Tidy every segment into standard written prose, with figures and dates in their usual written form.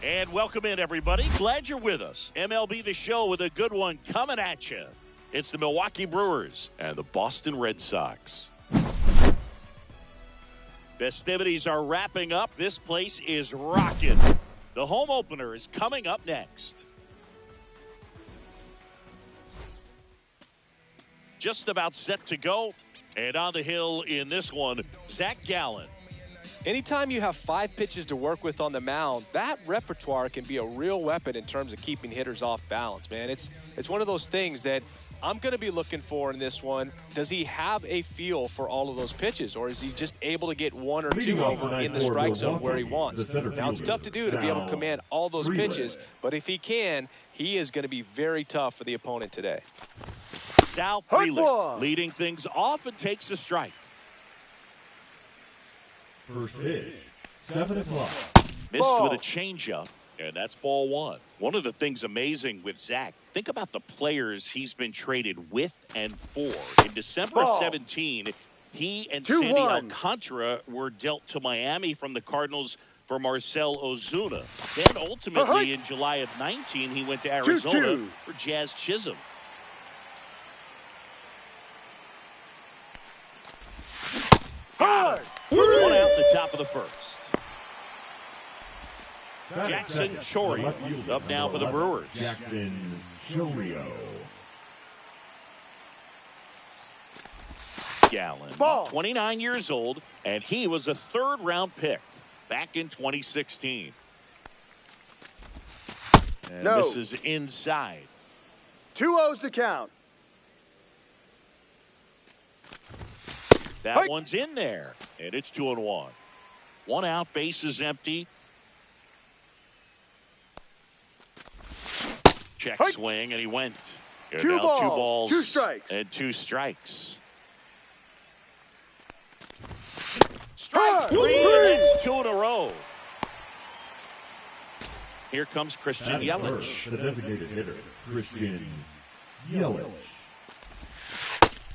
And welcome in, everybody. Glad you're with us. MLB The Show with a good one coming at you. It's the Milwaukee Brewers and the Boston Red Sox. Festivities are wrapping up. This place is rocking. The home opener is coming up next. Just about set to go. And on the hill in this one, Zach Gallen. Anytime you have 5 pitches to work with on the mound, that repertoire can be a real weapon in terms of keeping hitters off balance, man. It's one of those things that I'm going to be looking for in this one. Does he have a feel for all of those pitches, or is he just able to get 1 or 2 over in the strike zone where he wants? Now, it's tough to do to be able to command all those pitches, but if he can, he is going to be very tough for the opponent today. Sal Frelick leading things off and takes a strike. First pitch, 7 o'clock. Missed with a changeup, and that's ball 1. One of the things amazing with Zach, think about the players he's been traded with and for. In December of 17, he and Sandy Alcantara were dealt to Miami from the Cardinals for Marcell Ozuna. Then ultimately in July of 19, he went to Arizona for Jazz Chisholm. One out the top of the first. Jackson Chourio up now for the Brewers. Jackson Chourio. Gallen, 29 years old, and he was a 3rd-round pick back in 2016. And this is inside. 2-0's the count. That one's in there, and it's 2-1. 1 out, bases empty. Check swing, and he went. And now 2 balls, 2 strikes. And 2 strikes. Strike 3, and that's 2 in a row. Here comes Christian Yelich. The designated hitter, Christian Yelich.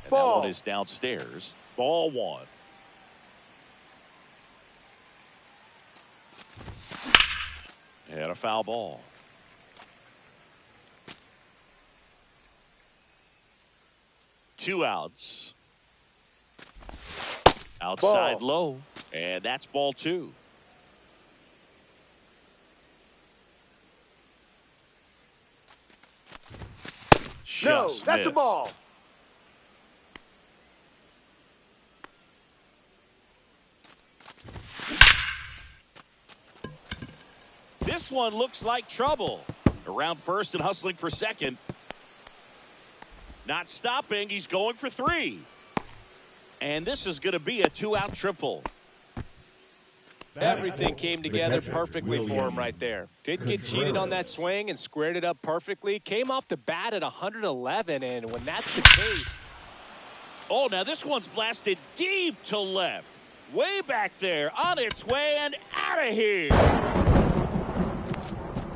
And that one is downstairs. Ball 1. And a foul ball. Two outs. Outside low. And that's ball 2. Just that's a ball. missed. This one looks like trouble. Around first and hustling for second. Not stopping. He's going for 3. And this is going to be a 2-out triple. Everything came together perfectly for him right there. Didn't get cheated on that swing and squared it up perfectly. Came off the bat at 111, and when that's the case. Oh, now this one's blasted deep to left. Way back there, on its way and out of here.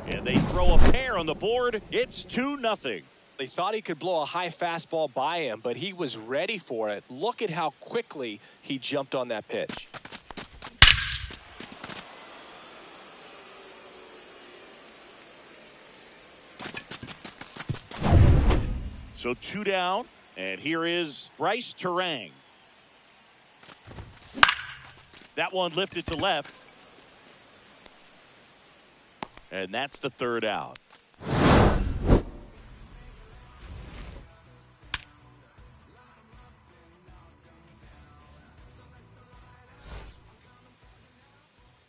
And they throw a pair on the board. It's 2-0. They thought he could blow a high fastball by him, but he was ready for it. Look at how quickly he jumped on that pitch. So 2 down, and here is Bryce Terang. That one lifted to left. And that's the 3rd out.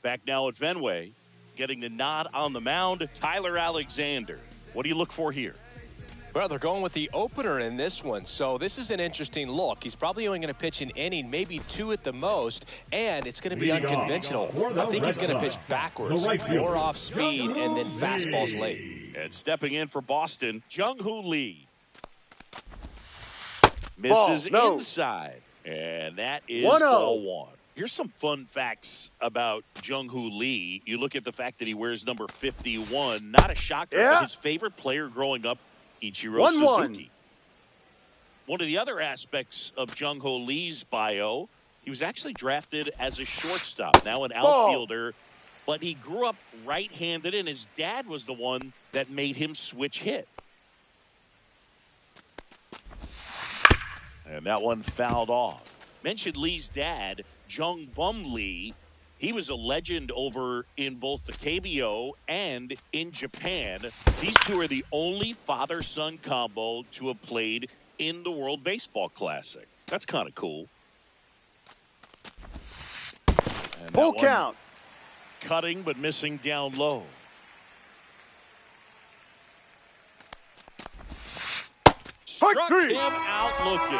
Back now at Fenway, getting the nod on the mound, Tyler Alexander. What do you look for here? Well, they're going with the opener in this one, so this is an interesting look. He's probably only going to pitch an inning, maybe 2 at the most, and it's going to be unconventional. I think he's going to pitch backwards, more off speed, and then fastballs late. And stepping in for Boston, Jung-Hoo Lee. Misses inside, and that is ball 1. Here's some fun facts about Jung-Hoo Lee. You look at the fact that he wears number 51. Not a shocker, but his favorite player growing up, Ichiro Suzuki. One of the other aspects of Jung-Hoo Lee's bio, he was actually drafted as a shortstop, now an outfielder, but he grew up right-handed, and his dad was the one that made him switch hit. And that one fouled off. Mentioned Lee's dad, Jung Bum Lee. He was a legend over in both the KBO and in Japan. These two are the only father-son combo to have played in the World Baseball Classic. That's kind of cool. And full count. Cutting but missing down low. Struck him out looking.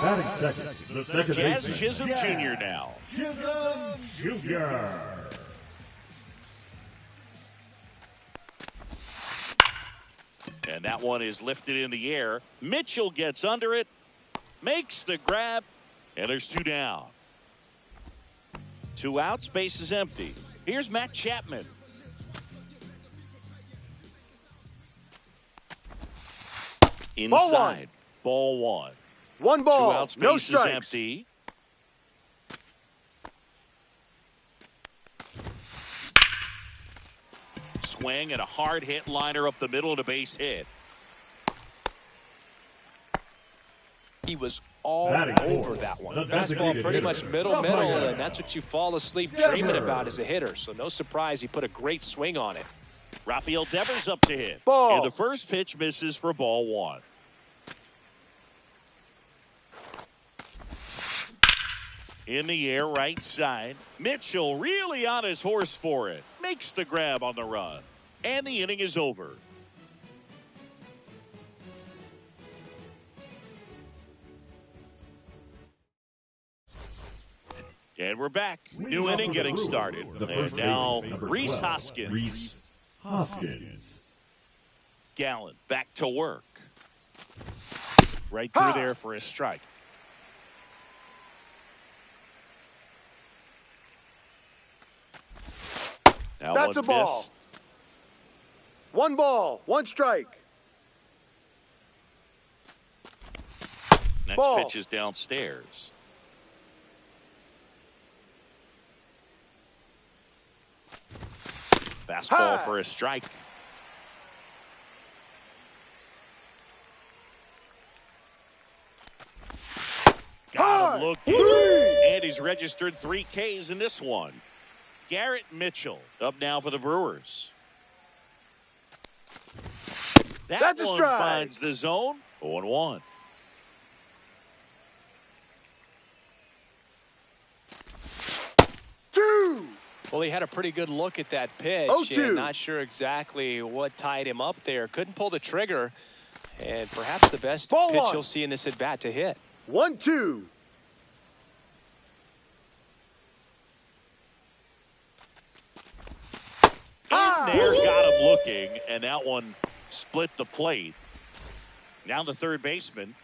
Batting second, the second Jazz baseman, Chisholm Jr. now. Chisholm Jr. And that one is lifted in the air. Mitchell gets under it, makes the grab, and there's 2 down. 2 outs, base is empty. Here's Matt Chapman. Inside, ball 1. 1 ball, 2 outs, no base is strikes. empty. Swing and a hard hit liner up the middle of the base hit. He was all Batting over fourth, that one. the Fastball designated pretty hitter, much middle, Rafael and that's what you fall asleep dreaming about as a hitter. So no surprise he put a great swing on it. Rafael Devers up to hit. Ball. And the first pitch misses for ball 1. In the air, right side. Mitchell really on his horse for it. Makes the grab on the run. And the inning is over. And we're back. New inning getting started. And now Rhys Hoskins. Rhys Hoskins. Gallen back to work. Right through there for a strike. Now That's one a ball. missed. 1 ball, 1 strike. Next Ball. pitch is downstairs. Fastball for a strike. Got him looking. And he's registered 3 Ks in this one. Garrett Mitchell up now for the Brewers. That's a one strike. finds the zone. 0-1. Well, he had a pretty good look at that pitch, 0-2. and not sure exactly what tied him up there. Couldn't pull the trigger, and perhaps the best Ball pitch 1. you'll see in this at-bat to hit. 1-2. In there, got him looking, and that one split the plate. Now the third baseman.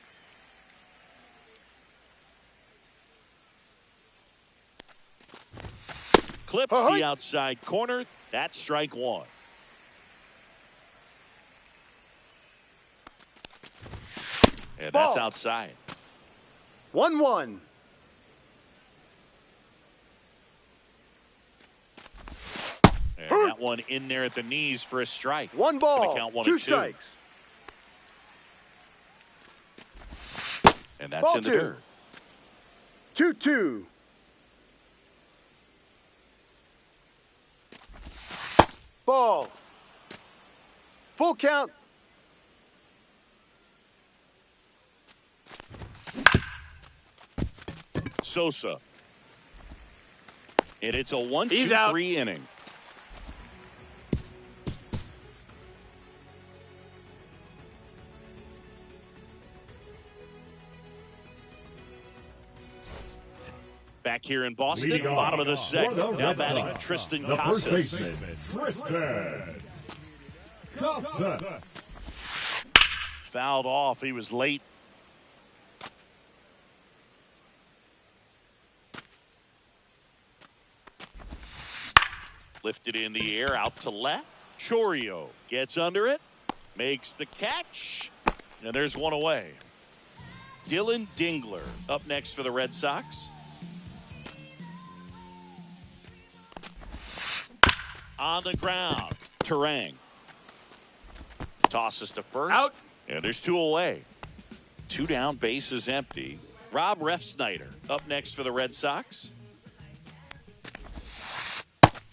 Clips the outside corner. That's strike 1. And that's outside. 1-1. And that one in there at the knees for a strike. 1 Gonna ball, count 1 2 and 2. strikes. And that's Ball in the two. dirt. 2-2. Ball. Full count. Sosa. And it's a He's out. 1-2-3 inning. Back here in Boston, Leading off bottom of the for second. the Now Red batting Sox, Tristan the first Casas. baseman, Tristan Casas. Fouled off. He was late. Lifted in the air, out to left. Chourio gets under it, makes the catch, and there's one away. Dylan Dingler up next for the Red Sox. On the ground, Terang tosses to first. Out. And there's two away. Two down, bases empty. Rob Refsnyder up next for the Red Sox.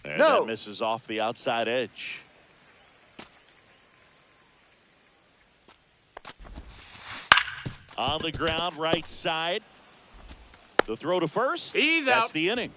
And No. that misses off the outside edge. On the ground, right side. The throw to first. He's That's out. the inning.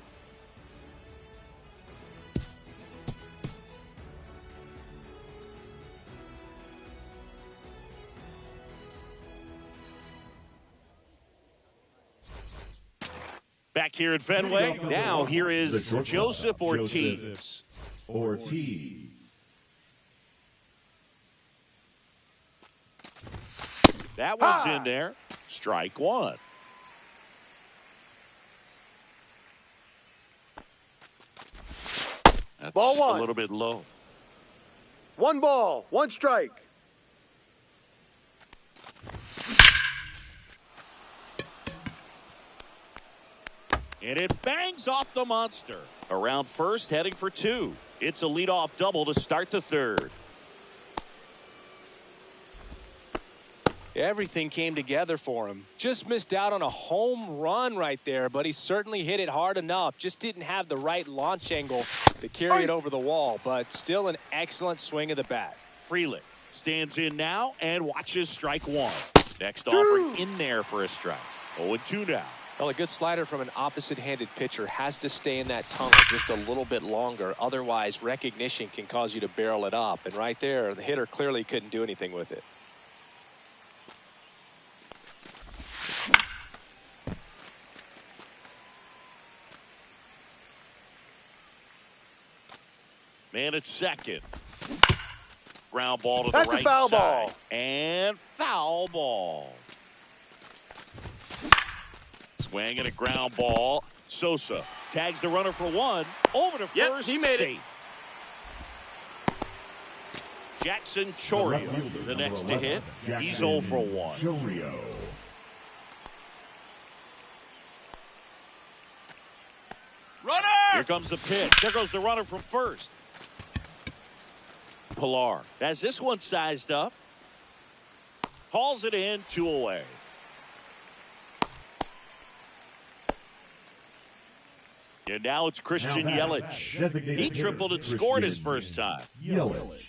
Back here at Fenway. Now here The is shortstop, Joseph Ortiz. Ortiz. That one's Ha! in there. Strike one. That's Ball one. a little bit low. 1 ball, 1 strike. And it bangs off the monster. Around first, heading for two. It's a leadoff double to start the third. Everything came together for him. Just missed out on a home run right there, but he certainly hit it hard enough. Just didn't have the right launch angle to carry it over the wall, but still an excellent swing of the bat. Frelick stands in now and watches strike one. Next offering in there for a strike. 0-2 now. Well, a good slider from an opposite-handed pitcher has to stay in that tunnel just a little bit longer. Otherwise, recognition can cause you to barrel it up. And right there, the hitter clearly couldn't do anything with it. Man at second. Ground ball to That's the a right foul side. ball. And foul ball. Swing and a ground ball. Sosa tags the runner for one. Over to Yep, first. he made it. Safe. Jackson Left Chourio, fielder, the number next to 11, hit. Jackson He's 0 for 1. Chourio. Here comes the pitch. There goes the runner from first. Pilar has this one sized up. Hauls it in, 2 away. And now it's Christian Now that, Yelich. designated He hitter, tripled and scored his Christian first time. Yelich.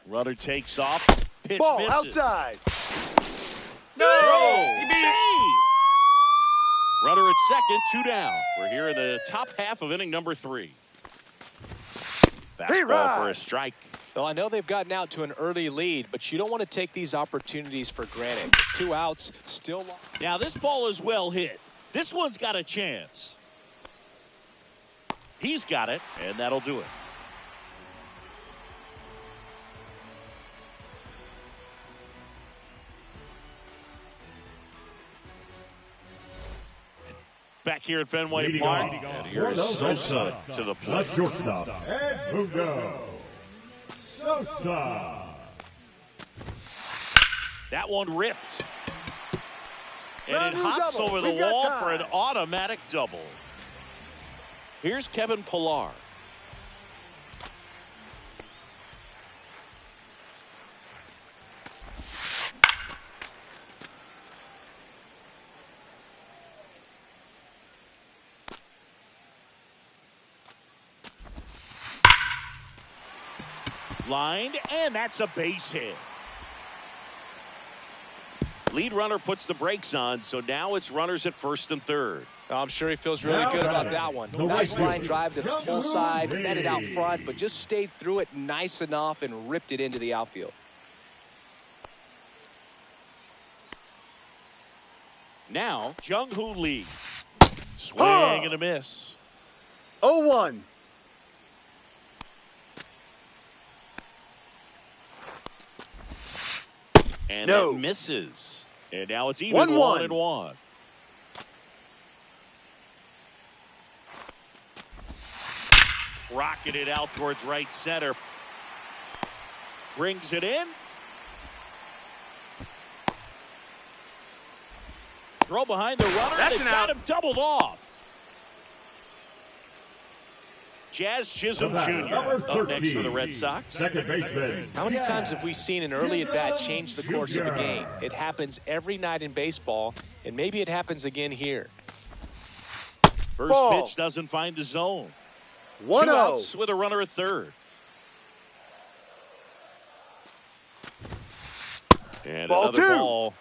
Runner takes off. Pitch Ball misses. outside. No! Save! Runner at second, 2 down. We're here in the top half of inning number 3. Fastball for a strike. Well, I know they've gotten out to an early lead, but you don't want to take these opportunities for granted. 2 outs, still. Now this ball is well hit. This one's got a chance. He's got it, and that'll do it. Back here at Fenway Leading Park, off and for here's the Red Sosa Sox, to the the plate. shortstop, Edmundo Sosa. That one ripped. And Round it two hops double. over the We got wall for an time. automatic double. Here's Kevin Pilar. Lined, and that's a base hit. Lead runner puts the brakes on, so now it's runners at first and third. I'm sure he feels really good about that one. Nice line drive to the pull side, netted out front, but just stayed through it nice enough and ripped it into the outfield. Now, Jung-Hoo Lee. Swing and a miss. 0-1. And No. that misses. And now it's even 1-1. Rocketed it out towards right center. Brings it in. Throw behind the runner. That's They've an got out. him doubled off. Jazz Chisholm Jr. up next for the Red Sox. Second baseman. How many times have we seen an early at-bat change the course of a game? It happens every night in baseball, and maybe it happens again here. First Ball. pitch doesn't find the zone. 1-0. 2 outs with a runner at third. And Ball another 2. ball.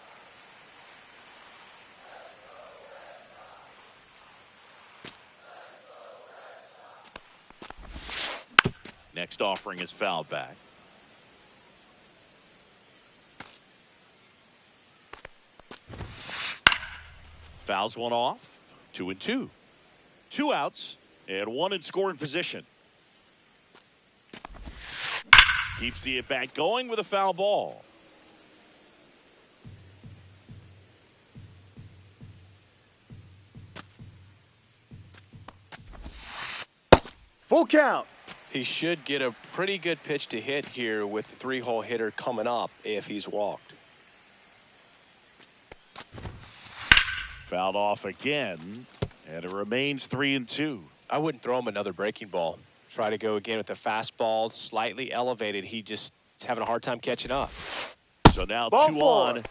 Next offering is fouled back. Fouls one off. 2-2. 2 outs and 1 in scoring position. Keeps the at bat going with a foul ball. Full count. He should get a pretty good pitch to hit here with the 3-hole hitter coming up if he's walked. Fouled off again, and it remains 3-2. I wouldn't throw him another breaking ball. Try to go again with the fastball, slightly elevated. He just is having a hard time catching up. So now Ball 2 4. on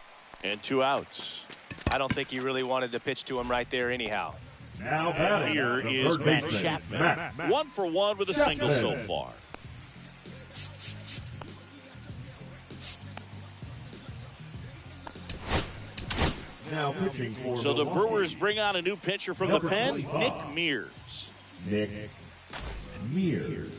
and 2 outs. I don't think he really wanted to pitch to him right there anyhow. Now batting, Here the is third Matt baseman, Chapman. Matt 1 for 1 with a single so Chapman. far. Now pitching for So the Milwaukee, Brewers bring on a new pitcher from the Number pen, 25. Nick Mears. Nick Mears.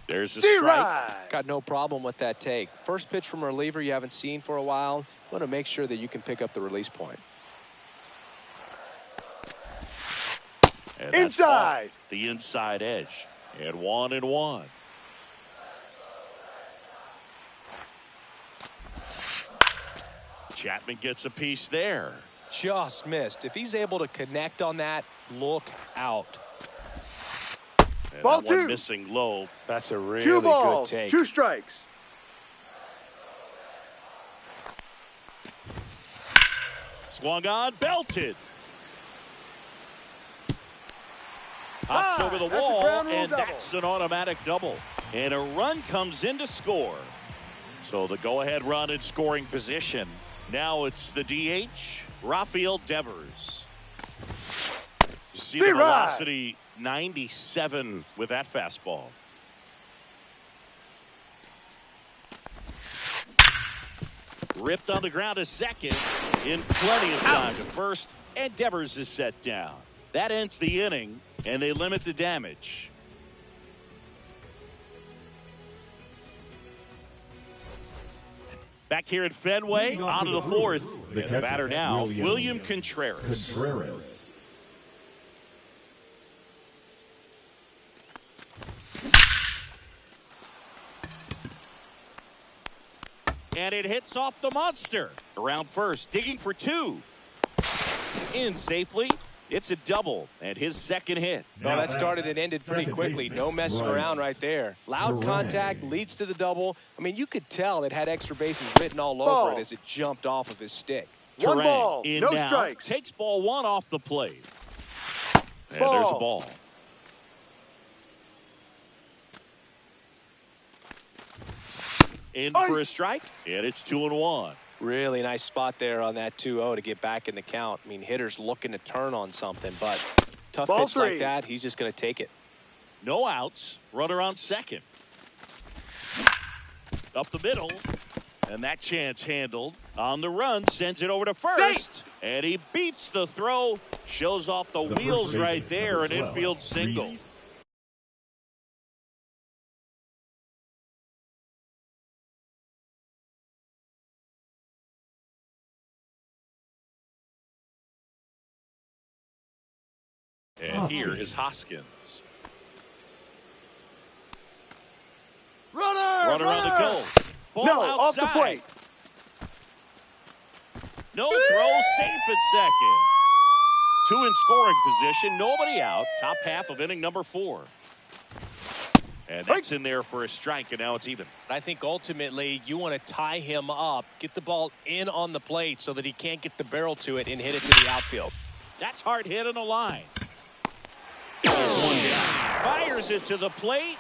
There's a strike. D-Ride. Got no problem with that take. First pitch from a reliever you haven't seen for a while. You want to make sure that you can pick up the release point. And that's Inside. off the inside edge. And 1-1. Chapman gets a piece there. Just missed. If he's able to connect on that, look out. And Ball that one 2. missing low. That's a really 2 good balls. take. 2 strikes. Swung on, belted. Hops over the That's a wall, ground rule and double. that's an automatic double. And a run comes in to score. So the go-ahead run in scoring position. Now it's the DH, Rafael Devers. You see the D-Ride. velocity, 97 with that fastball. Ripped on the ground to second in plenty of time to first, and Devers is set down. That ends the inning, and they limit the damage. Back here at Fenway, on to the fourth. The And the batter catcher, now, William William Contreras. Contreras. And it hits off the monster. Around first, digging for 2. In safely. It's a double, and his second hit. No, that started and ended pretty Second quickly. baseman, No messing Bryce around right there. Loud Terang. contact leads to the double. I mean, you could tell it had extra bases written all Ball. over it as it jumped off of his stick. 1 Terang ball. in No now, strikes. takes ball 1 off the plate. And Ball. there's a ball. In for a strike, and it's 2-1. Really nice spot there on that 2-0 to get back in the count. I mean, hitter's looking to turn on something, but tough Ball pitch like three. that, he's just going to take it. No outs. Runner on second. Up the middle. And that chance handled. On the run, sends it over to first. And he beats the throw. Shows off the wheels first right baseman, there. An number 12, infield single. Reese. And here is Hoskins. Runner On the goal. Ball No, outside. off the plate. No throw, safe at second. Two in scoring position, nobody out. Top half of inning number 4. And that's in there for a strike, and now it's even. I think ultimately you want to tie him up, get the ball in on the plate so that he can't get the barrel to it and hit it to the outfield. That's hard hit on the line. Fires it to the plate.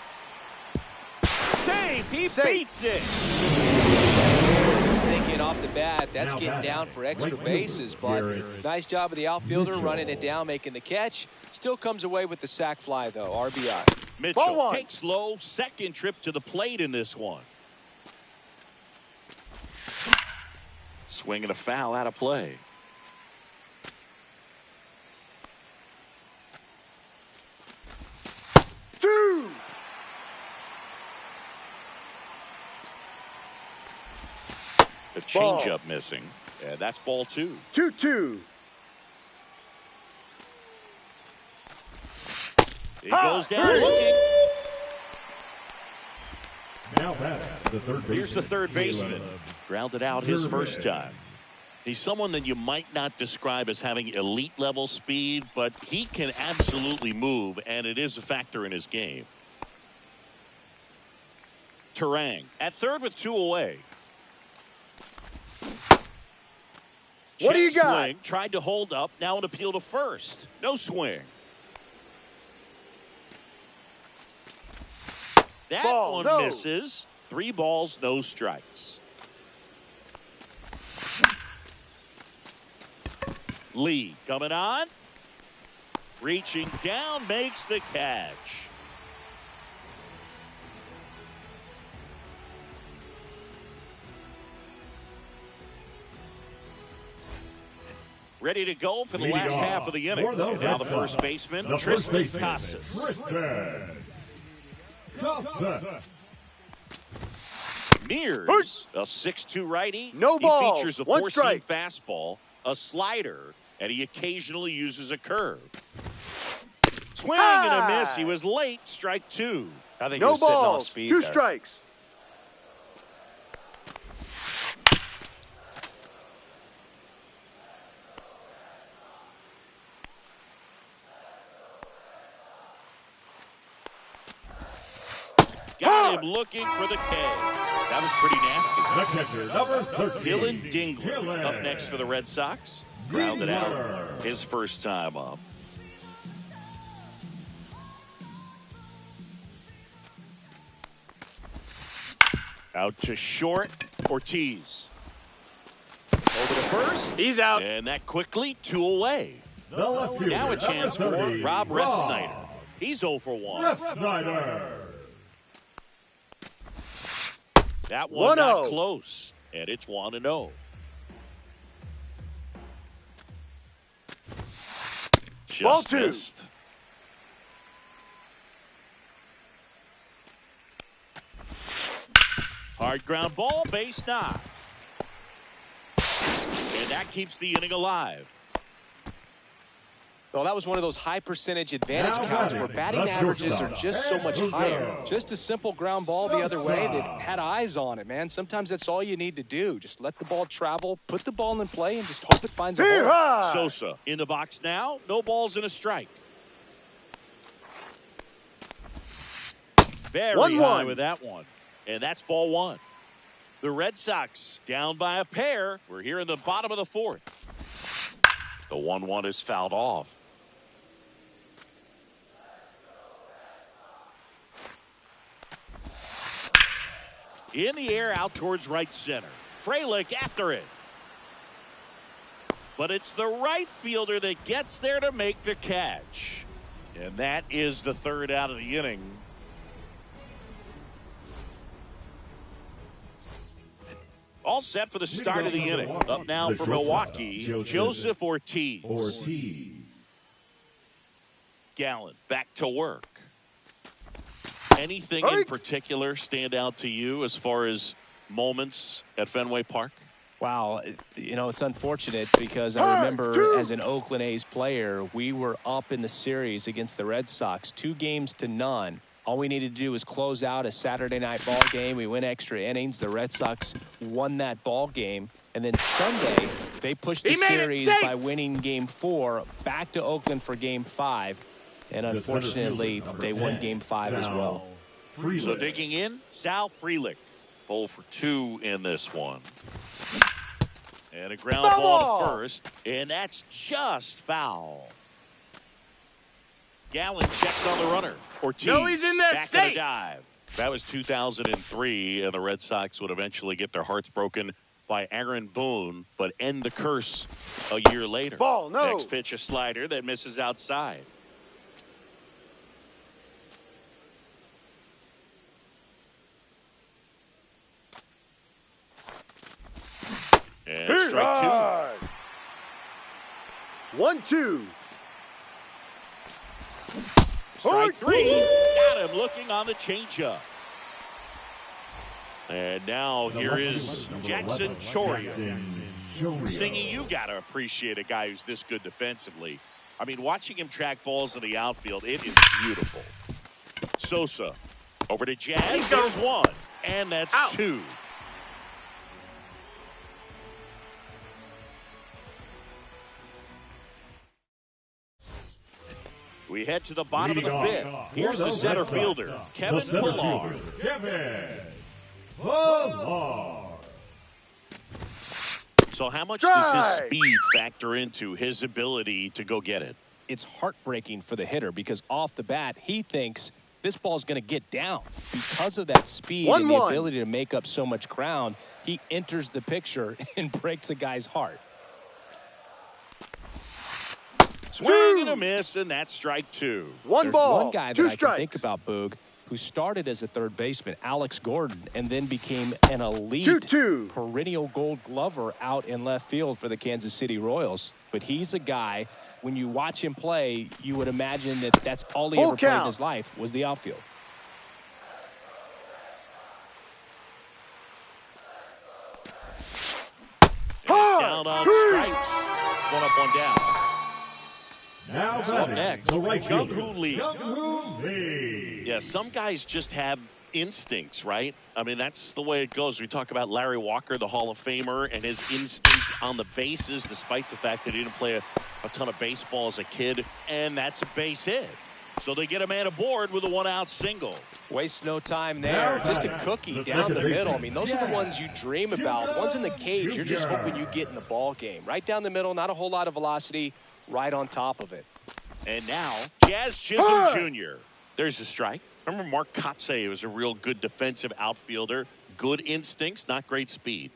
Safe. He Safe. beats it. Just thinking off the bat, that's Now getting batting, down for extra right fielder, bases, but Garrett nice job of the outfielder Mitchell. running it down, making the catch. Still comes away with the sac fly, though. RBI. Ball Mitchell one. takes low. Second trip to the plate in this one. Swinging a foul out of play. Two. A changeup missing. And that's ball 2. 2-2. He goes down looking. Now batting, the third baseman. Here's the third baseman. Caleb Grounded out his Gervais. first time. He's someone that you might not describe as having elite level speed, but he can absolutely move, and it is a factor in his game. Terang at third with 2 away. What do you Check got? swing, tried to hold up, now an appeal to first. No swing. That Ball, one no. misses. 3 balls, no strikes. Lee coming on. Reaching down, makes the catch. Ready to go for the Leading last off half of the inning. for the And now the Red first Sox, baseman, the first Tristan baseman, Casas. Tristan Casas. Mears, a 6'2 righty. No He balls, features a 1 4-seam strike. fastball, a slider, and he occasionally uses a curve. Swing and a miss. He was late. Strike 2. I think he No was sitting off balls. speed 2 there. strikes. Got him looking for the K. That was pretty nasty. The catcher, number 13. Dylan Dingler up next for the Red Sox. Grounded out Dingler. his first time up. Out to short. Ortiz. Over to first. He's out. And that quickly 2 away. The left fielder, Now a chance number for 30, Rob Refsnyder. He's 0 for 1. Refsnyder. That one got 1-0. close. And it's 1-0. Just Ball 2. missed. Hard ground ball, base knock. And that keeps the inning alive. Well, that was one of those high percentage advantage Now counts batting, where batting the averages are shortstop, just so much Ed higher. Hugo. Just a simple ground ball the other way that had eyes on it, man. Sometimes that's all you need to do. Just let the ball travel, put the ball in play, and just hope it finds a hole. High. Sosa in the box now. No balls and a strike. Very 1-1. high with that one. And that's ball 1. The Red Sox down by a pair. We're here in the bottom of the 4th. The 1-1 is fouled off. In the air out towards right center. Frelick after it. But it's the right fielder that gets there to make the catch. And that is the third out of the inning. All set for the start of the inning. Up now for Milwaukee, Joseph Ortiz. Gallen back to work. Anything in particular stand out to you as far as moments at Fenway Park? Wow, you know, it's unfortunate because I remember as an Oakland A's player, we were up in the series against the Red Sox, 2-0. All we needed to do was close out a Saturday night ball game. We went extra innings. The Red Sox won that ball game. And then Sunday, they pushed the series by winning Game 4 back to Oakland for Game 5. And unfortunately, they won Game 5 as well. So digging in, Sal Frelick. 0 for 2 in this one. And a ground ball to first. And that's just foul. Gallen checks on the runner. Ortiz he's in there back safe. on a dive. That was 2003, and the Red Sox would eventually get their hearts broken by Aaron Boone, but end the curse a year later. Ball, no. Next pitch, a slider that misses outside. And strike 2. 1-2. Strike 3. Got him looking on the changeup. And now here is Jackson Choria. Singy, you got to appreciate a guy who's this good defensively. I mean, watching him track balls in the outfield, it is beautiful. Sosa over to Jazz. There's 1. And that's 2. We head to the bottom of the 5th. Here's the center fielder, Kevin Pillar. So how much does his speed factor into his ability to go get it? It's heartbreaking for the hitter because off the bat, he thinks this ball's going to get down. Because of that speed and the ability to make up so much ground, he enters the picture and breaks a guy's heart. Swing and a miss, and that's strike 2. There's one guy that I can think about, Boog, who started as a third baseman, Alex Gordon, and then became an elite perennial Gold Glover out in left field for the Kansas City Royals. But he's a guy, when you watch him play, you would imagine that that's all he ever played in his life was the outfield. Down on strikes. 1 up, 1 down. Now so up next, Jung-Hoo Lee. Yeah, some guys just have instincts, right? I mean, that's the way it goes. We talk about Larry Walker, the Hall of Famer, and his instinct on the bases, despite the fact that he didn't play a ton of baseball as a kid, and that's a base hit. So they get a man aboard with a 1-out single. Waste no time there. Just a cookie down the middle. I mean, those are the ones you dream about. Ones in the cage, you're just hoping you get in the ball game. Right down the middle, not a whole lot of velocity. Right on top of it. And now, Jazz Chisholm Jr. There's a strike. Remember Mark Kotsay was a real good defensive outfielder. Good instincts, not great speed.